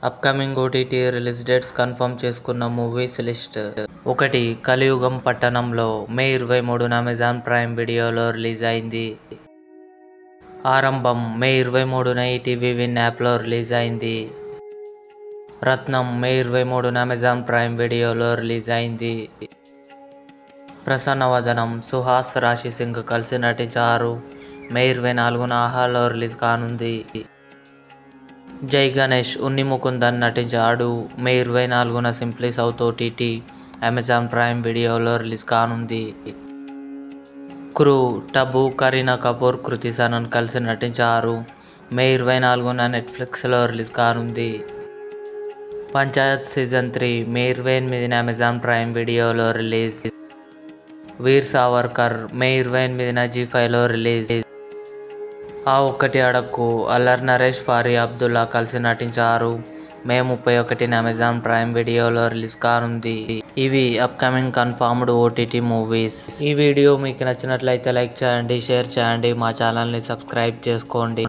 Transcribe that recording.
Upcoming OTT release dates confirm చేసుకున్న movies list. 1. కలియుగం పట్టణంలో మే 23న అమెజాన్ ప్రైమ్ వీడియోలో రిలీజ్ అయింది. ఆరంభం మే 23న ఈటీవీ విన్ యాప్లో రిలీజ్ అయింది. రత్నం మే 23న అమెజాన్ ప్రైమ్ వీడియోలో రిలీజ్ అయింది. ప్రసన్నవదనం సుహాస్ రాశి సింగ్ కలిసి నటించారు. మే 24న ఆహాలో రిలీజ్ కానుంది. జై గణేష్ ఉన్ని ముకుందన్ నటించాడు. మే 24న simply south OTT Amazon Prime వీడియోలో రిలీజ్ కానుంది. క్రూ టబు కరీనా కపూర్ కృతి సనన్ కలిసి నటించారు. మే 24న నెట్ఫ్లిక్స్లో రిలీజ్ కానుంది. పంచాయత్ సీజన్ 3 మే 28న అమెజాన్ ప్రైమ్ వీడియోలో రిలీజ్. వీర్ సావర్కర్ మే 28న జీ5లో రిలీజ్. ఆ ఒక్కటి అడక్కు అల్లరి నరేష్ ఫారీ అబ్దుల్లా కలిసి నటించారు. మే 31న అమెజాన్ ప్రైమ్ వీడియోలో రిలీజ్ కానుంది. ఇవి అప్కమింగ్ కన్ఫర్మ్డ్ ఓటీటీ మూవీస్. ఈ వీడియో మీకు నచ్చినట్లయితే లైక్ చేయండి, షేర్ చేయండి, మా ఛానల్ని సబ్స్క్రైబ్ చేసుకోండి.